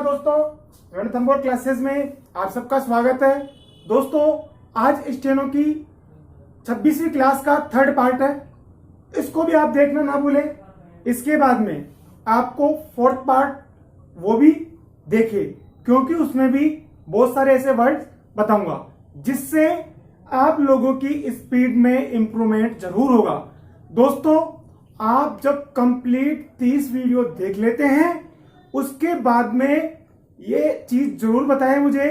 दोस्तों, रणथंबोर क्लासेस में आप सबका स्वागत है। दोस्तों, आज स्टेनो की 26वीं क्लास का थर्ड पार्ट है, इसको भी आप देखना ना भूलें। इसके बाद में आपको फोर्थ पार्ट वो भी देखें, क्योंकि उसमें भी बहुत सारे ऐसे वर्ड्स बताऊंगा जिससे आप लोगों की स्पीड में इंप्रूवमेंट जरूर होगा। दोस्तों, आप जब कंप्लीट 30 वीडियो देख लेते हैं, उसके बाद में ये चीज जरूर बताएं मुझे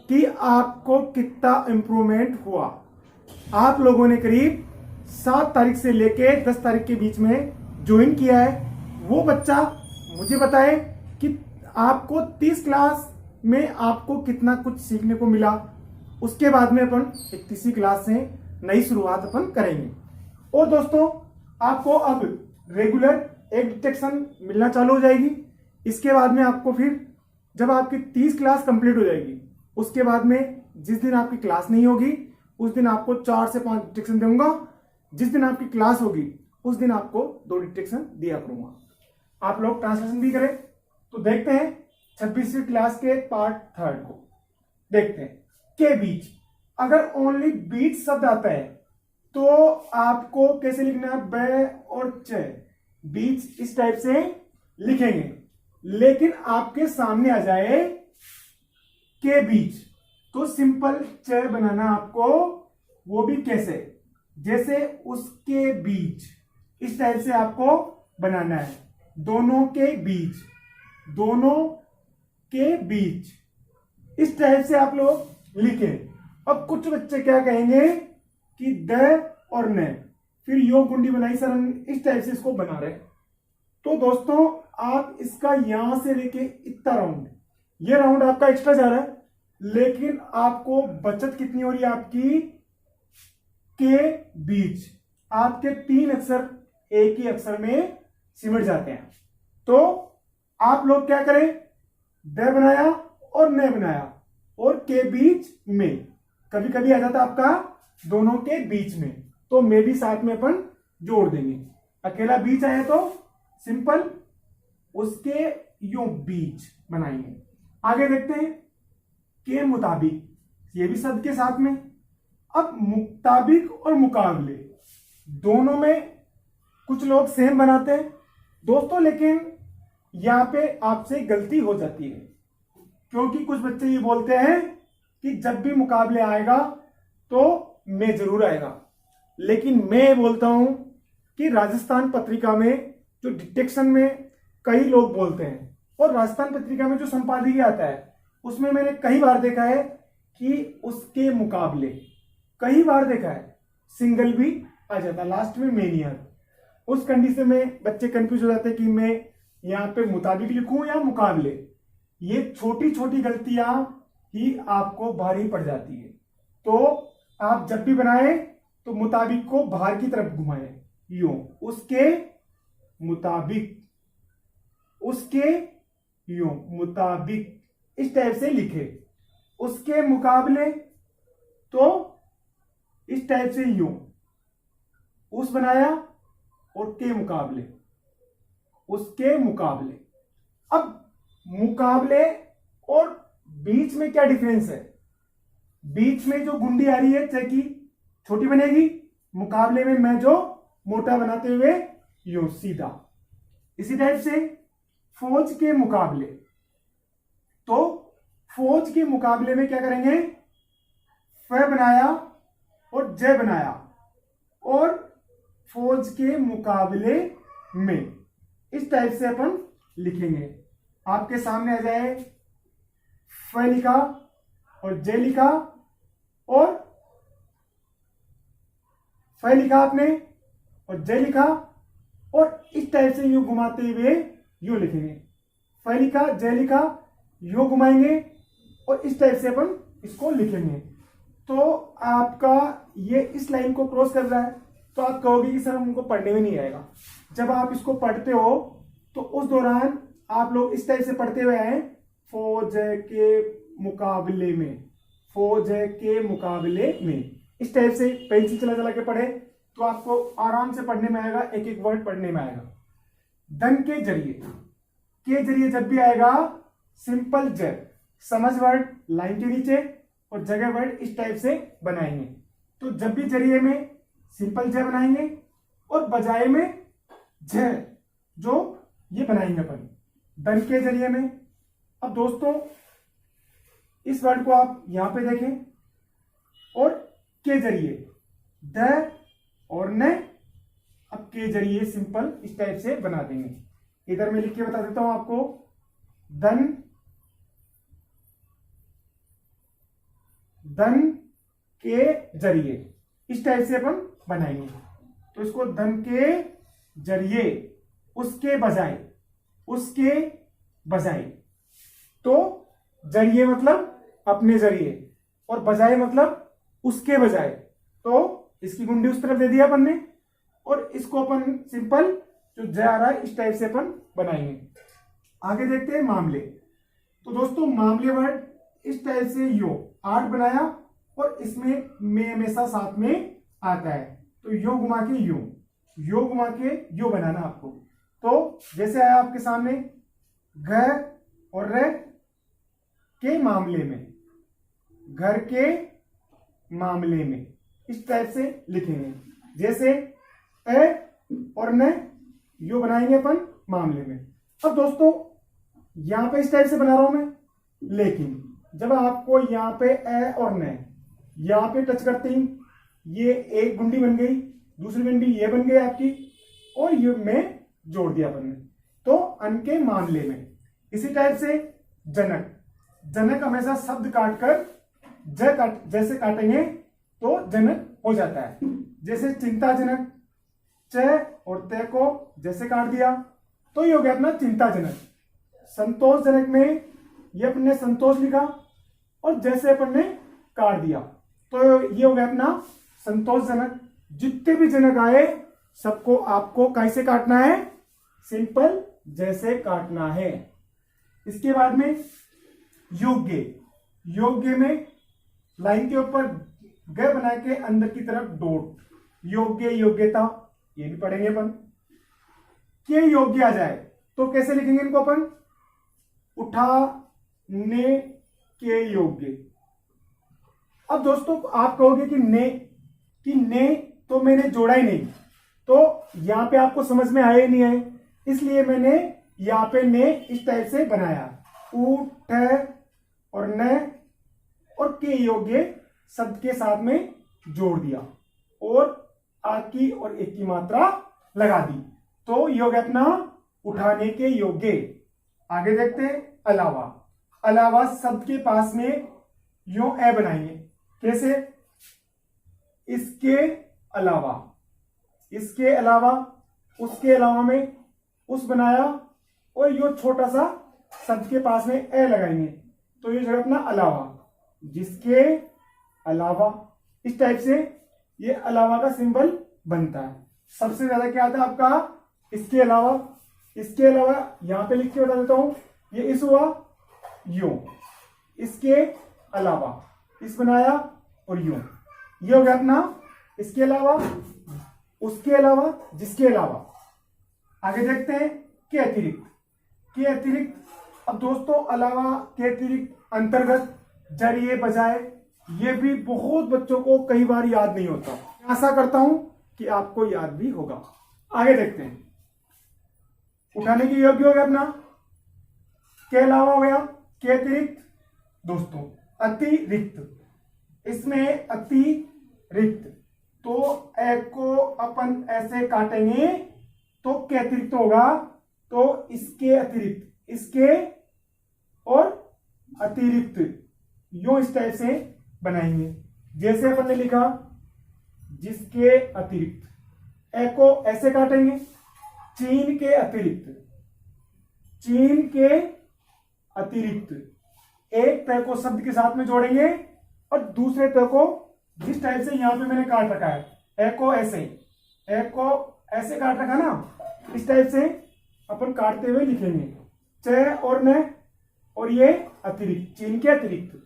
कि आपको कितना इंप्रूवमेंट हुआ। आप लोगों ने करीब 7 तारीख से लेके 10 तारीख के बीच में ज्वाइन किया है, वो बच्चा मुझे बताए कि आपको 30 क्लास में आपको कितना कुछ सीखने को मिला। उसके बाद में अपन 31वीं क्लास से नई शुरुआत अपन करेंगे। और दोस्तों, आपको अब रेगुलर एक डिटेक्शन मिलना चालू हो जाएगी। इसके बाद में आपको फिर जब आपकी 30 क्लास कंप्लीट हो जाएगी, उसके बाद में जिस दिन आपकी क्लास नहीं होगी उस दिन आपको 4 से 5 डिटेक्शन दूंगा। जिस दिन आपकी क्लास होगी उस दिन आपको 2 डिटेक्शन दिया करूंगा। आप लोग ट्रांसलेशन भी करें। तो देखते हैं 26वीं क्लास के पार्ट थर्ड को देखते हैं। के बीच, अगर ओनली बीच शब्द आता है तो आपको कैसे लिखना है? ब और च, बीच इस टाइप से लिखेंगे। लेकिन आपके सामने आ जाए के बीच तो सिंपल च बनाना आपको, वो भी कैसे? जैसे उसके बीच, इस टाइप से आपको बनाना है। दोनों के बीच, दोनों के बीच, इस टाइप से आप लोग लिखें। अब कुछ बच्चे क्या कहेंगे कि द और न, फिर यो गुंडी बनाई सर, इस टाइप से इसको बना रहे। तो दोस्तों, आप इसका यहां से लेके इतना राउंड, ये राउंड आपका एक्स्ट्रा जा रहा है, लेकिन आपको बचत कितनी हो रही है आपकी? के बीच आपके 3 अक्षर एक ही अक्षर में सिमट जाते हैं। तो आप लोग क्या करें? द बनाया और न बनाया, और के बीच में, कभी कभी आ जाता आपका दोनों के बीच में, तो मैं भी साथ में अपन जोड़ देंगे। अकेला बीच आया तो सिंपल उसके यूं बीच बनाएंगे। आगे देखते हैं के मुताबिक, ये भी शब्द के साथ में। अब मुताबिक और मुकाबले दोनों में कुछ लोग सेम बनाते हैं दोस्तों, लेकिन यहां पे आपसे गलती हो जाती है, क्योंकि कुछ बच्चे ये बोलते हैं कि जब भी मुकाबले आएगा तो मैं जरूर आएगा। लेकिन मैं बोलता हूं कि राजस्थान पत्रिका में जो डिटेक्शन में कई लोग बोलते हैं, और राजस्थान पत्रिका में जो संपादकीय आता है उसमें मैंने कई बार देखा है कि उसके मुकाबले, कई बार देखा है सिंगल भी आ जाता, लास्ट में मैं नहीं आता। उस कंडीशन में बच्चे कंफ्यूज हो जाते हैं कि मैं यहां पे मुताबिक लिखूं या मुकाबले। ये छोटी छोटी गलतियां ही आपको भारी पड़ जाती है। तो आप जब भी बनाए तो मुताबिक को बाहर की तरफ घुमाएं, यूं उसके मुताबिक, उसके यूं मुताबिक, इस टाइप से लिखे। उसके मुकाबले तो इस टाइप से यूं उस बनाया, और के मुकाबले, उसके मुकाबले। अब मुकाबले और बीच में क्या डिफरेंस है? बीच में जो गुंडी आ रही है च की, छोटी बनेगी। मुकाबले में मैं जो मोटा बनाते हुए यूं सीधा। इसी टाइप से फौज के मुकाबले, तो फौज के मुकाबले में क्या करेंगे? फ बनाया और ज बनाया, और फौज के मुकाबले में, इस टाइप से अपन लिखेंगे। आपके सामने आ जाए फ लिखा और ज लिखा, और फ लिखा आपने और ज लिखा, और इस टाइप से यूं घुमाते हुए यूं लिखेंगे। फ लिखा, ज लिखा, यूं घुमाएंगे, और इस टाइप से अपन इसको लिखेंगे। तो आपका ये इस लाइन को क्रॉस कर रहा है, तो आप कहोगे कि सर हमको पढ़ने में नहीं आएगा। जब आप इसको पढ़ते हो तो उस दौरान आप लोग इस टाइप से पढ़ते हुए आए, फौज के मुकाबले में, फौज के मुकाबले में, इस टाइप से पेंसिल चला चला के पढ़े तो आपको आराम से पढ़ने में आएगा, एक एक वर्ड पढ़ने में आएगा। धन के जरिए, के जरिए जब भी आएगा सिंपल ज, समझ वर्ड लाइन के नीचे और जगह वर्ड इस टाइप से बनाएंगे। तो जब भी जरिए में सिंपल ज बनाएंगे और बजाय में झ जो ये बनाएंगे अपन दन के जरिए में। अब दोस्तों इस वर्ड को आप यहां पे देखें और के जरिए द और न, अब के जरिए सिंपल इस टाइप से बना देंगे। इधर मैं लिख के बता देता हूं आपको, दन के जरिए इस टाइप से अपन बनाएंगे। तो इसको धन के जरिए उसके बजाय, तो जरिए मतलब अपने जरिए और बजाय मतलब उसके बजाय, तो इसकी गुंडी उस तरफ दे दिया अपन ने और इसको अपन सिंपल जो ज आ रहा है इस टाइप से अपन बनाएंगे। आगे देखते हैं मामले। तो दोस्तों मामले वर्ड इस टाइप से यो आठ बनाया और इसमें में हमेशा साथ में आता है, तो यो घुमा के यो घुमा के यो बनाना आपको। तो जैसे आया आपके सामने घ और र के मामले में, घर के मामले में इस टाइप से लिखेंगे। जैसे ए और न यो बनाएंगे अपन मामले में। अब दोस्तों यहां पे इस टाइप से बना रहा हूं मैं, लेकिन जब आपको यहां पे ए और न यहां पे टच करते ही ये एक गुंडी बन गई, दूसरी गुंडी ये बन गई आपकी और ये में जोड़ दिया अपन ने, तो अन के मामले में। इसी टाइप से जनक हमेशा शब्द काटकर जैसे काटेंगे तो जनक हो जाता है। जैसे चिंताजनक च और ते को जैसे काट दिया तो ये हो गया अपना चिंताजनक। संतोषजनक में ये अपन ने संतोष लिखा और जैसे अपन ने काट दिया तो ये हो गया अपना संतोषजनक। जितने भी जनक आए सबको आपको कैसे काटना है, सिंपल जैसे काटना है। इसके बाद में योग्य में लाइन के ऊपर ग बना के अंदर की तरफ डॉट, योग्य योग्यता ये भी पढ़ेंगे अपन। के योग्य आ जाए तो कैसे लिखेंगे इनको अपन, उठाने के योग्य। अब दोस्तों आप कहोगे कि ने तो मैंने जोड़ा ही नहीं, तो यहां पे आपको समझ में आया ही नहीं है, इसलिए मैंने यहां पे ने इस टाइप से बनाया, उठ और न और के योग्य शब्द के साथ में जोड़ दिया और आ की और एक की मात्रा लगा दी, तो ये हो गया अपना उठाने के योग्य। आगे देखते हैं अलावा शब्द के पास में यो ए बनाएंगे। कैसे, इसके अलावा, उसके अलावा में उस बनाया और यो छोटा सा शब्द के पास में ए लगाएंगे, तो ये जगह अपना अलावा, जिसके अलावा इस टाइप से ये अलावा का सिंबल बनता है। सबसे ज्यादा क्या आता है आपका इसके अलावा यहां पे लिख के बता देता हूं, ये इस हुआ यो, इसके अलावा इस बनाया और यो, ये हो गया अपना इसके अलावा, उसके अलावा, जिसके अलावा। आगे देखते हैं के अतिरिक्त। अब दोस्तों अलावा के अतिरिक्त अंतर्गत जरिए बजाय ये भी बहुत बच्चों को कई बार याद नहीं होता, आशा करता हूं कि आपको याद भी होगा। आगे देखते हैं, उठाने के योग्य हो गया अपना, के अलावा हो गया, के अतिरिक्त। दोस्तों अतिरिक्त, इसमें अतिरिक्त तो ए को अपन ऐसे काटेंगे तो के अतिरिक्त होगा, तो इसके अतिरिक्त, इसके और अतिरिक्त यो इस टाइप से बनाएंगे। जैसे अपन ने लिखा जिसके अतिरिक्त, ए को ऐसे काटेंगे, चीन के अतिरिक्त एक तय को शब्द के साथ में जोड़ेंगे और दूसरे तय को जिस टाइप से यहां पे मैंने काट रखा है, ए को ऐसे काट रखा ना, इस टाइप से अपन काटते हुए लिखेंगे च और न और ये अतिरिक्त, चीन के अतिरिक्त।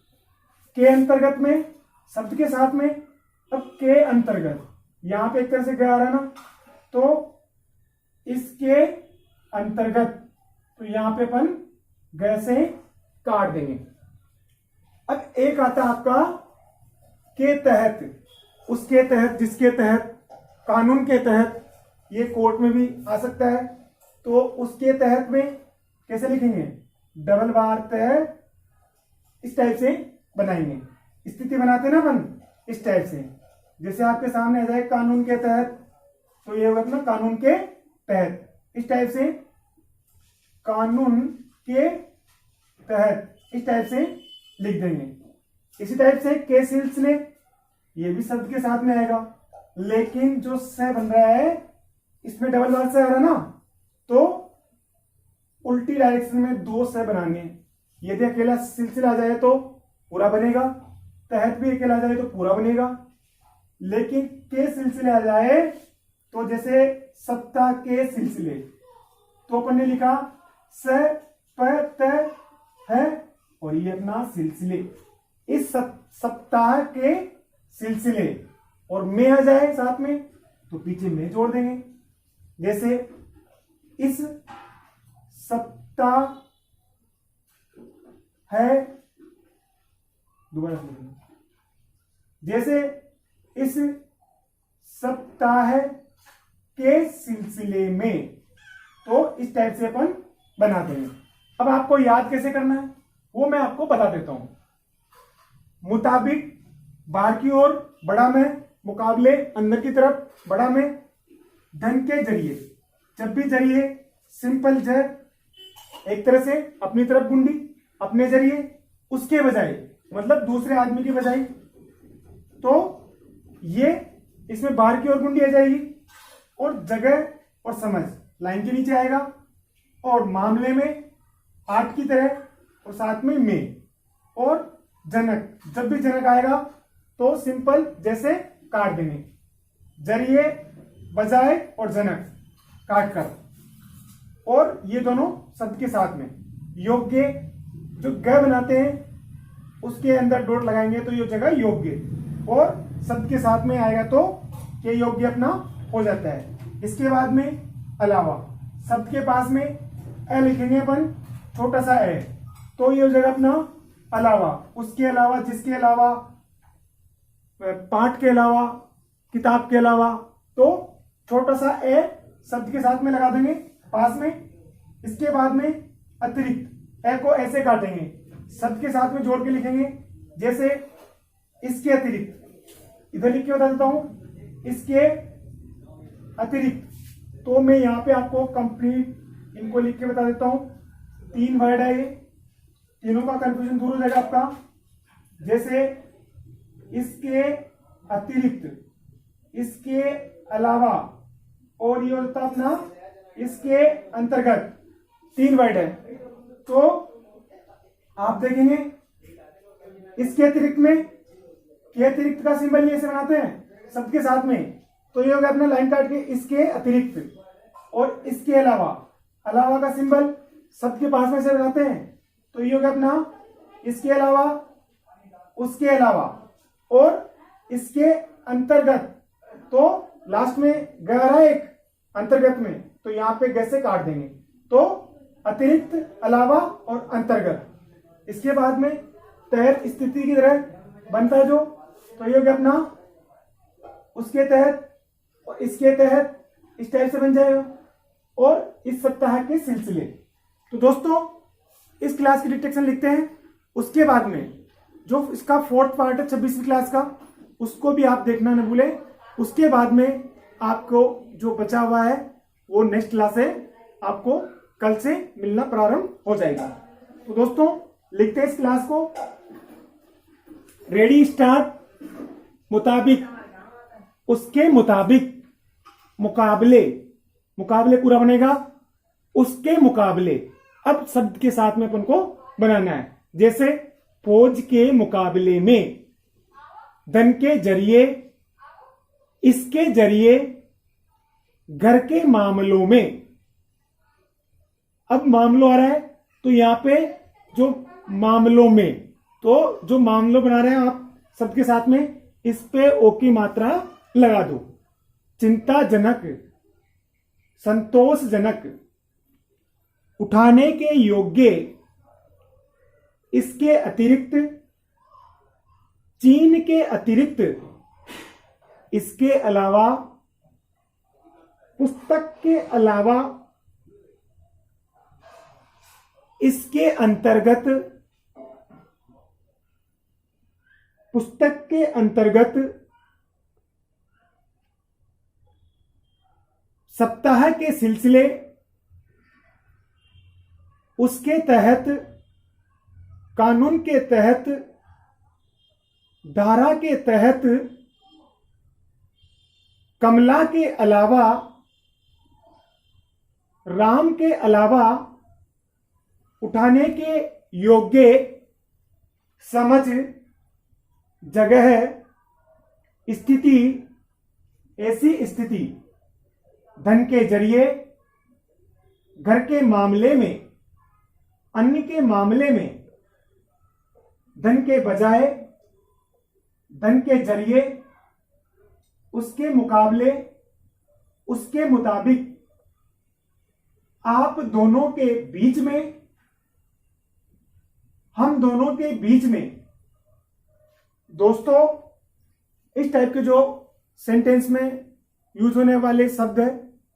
के अंतर्गत में शब्द के साथ में, अब के अंतर्गत यहां पे एक तरह से गया आ रहा ना, तो इसके अंतर्गत, तो यहां पे अपन गए से काट देंगे। अब एक आता है आपका के तहत, उसके तहत, जिसके तहत, कानून के तहत, ये कोर्ट में भी आ सकता है। तो उसके तहत में कैसे लिखेंगे, डबल बार तय, इस टाइप से बनाएंगे। स्थिति बनाते हैं ना अपन, इस टाइप से। जैसे आपके सामने आ जाए कानून के तहत, तो ये होगा अपना कानून के तहत, इस टाइप से कानून के तहत, इस टाइप से लिख देंगे। इसी टाइप से के सिलसिले, ये भी शब्द के साथ में आएगा, लेकिन जो स बन रहा है इसमें डबल बार से आ रहा ना, तो उल्टी डायरेक्शन में दो स बनाने हैं। यदि अकेला सिलसिला आ जाए तो पूरा बनेगा, तहत भी अकेला आ जाए तो पूरा बनेगा, लेकिन के सिलसिले आ जाए तो जैसे सप्ताह के सिलसिले, तो अपन ने लिखा स प त है और ये अपना सिलसिले, इस सप्ताह के सिलसिले, और में आ जाए साथ में तो पीछे में जोड़ देंगे। जैसे इस सप्ताह है, दोबारा सुनिए, जैसे इस सप्ताह के सिलसिले में, तो इस टाइप से अपन बना देंगे। अब आपको याद कैसे करना है वो मैं आपको बता देता हूं। मुताबिक बाहर की ओर बड़ा में, मुकाबले अंदर की तरफ बड़ा में, धन के जरिए, जब भी जरिए सिंपल ज, एक तरह से अपनी तरफ गुंडी, अपने जरिए, उसके बजाय मतलब दूसरे आदमी के बजाय, तो ये इसमें बाहर की ओर गुंडी आ जाएगी, और जगह और समझ लाइन के नीचे आएगा, और मामले में आठ की तरह और साथ में, और जनक, जब भी जनक आएगा तो सिंपल जैसे काट देंगे, जरिए, बजाय और जनक काट कर, और ये दोनों शब्द के साथ में। योग्य, जो ग बनाते हैं उसके अंदर डॉट लगाएंगे तो ये जगह योग्य, और शब्द के साथ में आएगा तो ये योग्य अपना हो जाता है। इसके बाद में अलावा, शब्द के पास में ए लिखेंगे अपन, छोटा सा ए, तो ये हो जाएगा अपना अलावा, उसके अलावा, जिसके अलावा, पाठ के अलावा, किताब के अलावा, तो छोटा सा ए शब्द के साथ में लगा देंगे पास में। इसके बाद में अतिरिक्त, ए को ऐसे काटेंगे, शब्द के साथ में जोड़ के लिखेंगे, जैसे इसके अतिरिक्त, इधर लिख के बता देता हूं, इसके अतिरिक्त, तो मैं यहां पे आपको कंप्लीट इनको लिख के बता देता हूं। तीन वर्ड है ये, तीनों का कंफ्यूजन दूर हो जाएगा आपका। जैसे इसके अतिरिक्त, इसके अलावा, और ये होता अपना इसके अंतर्गत, तीन वर्ड है। तो आप देखेंगे इसके अतिरिक्त में, के अतिरिक्त का सिंबल ये से बनाते हैं शब्द के साथ में, तो ये होगा अपना लाइन काट के इसके अतिरिक्त, और इसके अलावा, अलावा का सिंबल शब्द के पास में से बनाते हैं, तो ये होगा अपना इसके अलावा, उसके अलावा, और इसके अंतर्गत, तो लास्ट में गहरा एक अंतर्गत में, तो यहां पे गैसे काट देंगे, तो अतिरिक्त, अलावा और अंतर्गत। इसके बाद में तहत, स्थिति की तरह बनता जो, तो ये हो गया अपना उसके तहत और इसके तहत, इस टाइप से बन जाएगा, और इस सप्ताह के सिलसिले। तो दोस्तों इस क्लास की डिटेक्शन लिखते हैं, उसके बाद में जो इसका फोर्थ पार्ट है 26वीं क्लास का, उसको भी आप देखना न भूलें। उसके बाद में आपको जो बचा हुआ है वो नेक्स्ट क्लास है, आपको कल से मिलना प्रारंभ हो जाएगा। तो दोस्तों लिखते हैं इस क्लास को, रेडी स्टार्ट, मुताबिक, उसके मुताबिक, मुकाबले, मुकाबले पूरा बनेगा, उसके मुकाबले। अब शब्द के साथ में अपन को बनाना है, जैसे फौज के मुकाबले में, धन के जरिए, इसके जरिए, घर के मामलों में। अब मामलों आ रहा है तो यहां पे जो मामलों में, तो जो मामलों बना रहे हैं आप शब्द के साथ में, इस पे ओ की मात्रा लगा दो। चिंताजनक, संतोषजनक, उठाने के योग्य, इसके अतिरिक्त, चीन के अतिरिक्त, इसके अलावा, पुस्तक के अलावा, इसके अंतर्गत, पुस्तक के अंतर्गत, सप्ताह के सिलसिले, उसके तहत, कानून के तहत, धारा के तहत, कमला के अलावा, राम के अलावा, उठाने के योग्य, समझ, जगह, स्थिति, ऐसी स्थिति, धन के जरिए, घर के मामले में, अन्य के मामले में, धन के बजाय, धन के जरिए, उसके मुकाबले, उसके मुताबिक, आप दोनों के बीच में, हम दोनों के बीच में। दोस्तों, इस टाइप के जो सेंटेंस में यूज होने वाले शब्द है,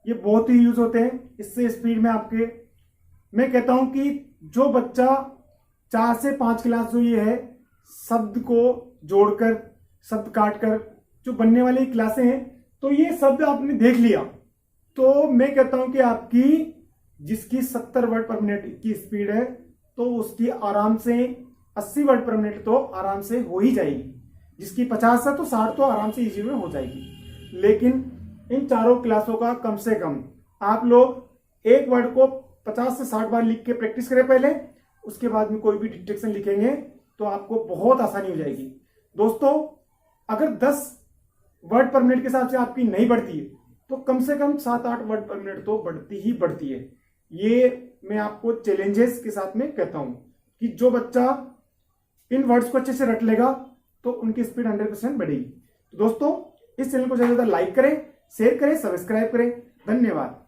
ये बहुत ही यूज होते हैं। इससे स्पीड में आपके, मैं कहता हूं कि जो बच्चा 4 से 5 क्लास जो ये है, शब्द को जोड़कर, शब्द काटकर जो बनने वाली क्लासें हैं, तो ये शब्द आपने देख लिया, तो मैं कहता हूं कि आपकी जिसकी 70 वर्ड पर मिनट की स्पीड है, तो उसकी आराम से 80 वर्ड पर मिनट तो आराम से हो ही जाएगी। जिसकी 50 है तो 60 तो आराम से इजी में हो जाएगी। लेकिन इन चारों क्लासों का कम से कम आप लोग एक वर्ड को 50 से 60 बार लिख के प्रैक्टिस करें पहले, उसके बाद में कोई भी डिक्टेशन लिखेंगे तो आपको बहुत आसानी हो जाएगी। दोस्तों, अगर 10 वर्ड पर मिनट के हिसाब से आपकी नहीं बढ़ती है, तो कम से कम 7-8 वर्ड पर मिनट तो बढ़ती ही बढ़ती है। ये मैं आपको चैलेंजेस के साथ में कहता हूं कि जो बच्चा इन वर्ड्स को अच्छे से रट लेगा तो उनकी स्पीड 100% बढ़ेगी। तो दोस्तों, इस चैनल को ज्यादा से ज्यादा लाइक करें, शेयर करें, सब्सक्राइब करें। धन्यवाद।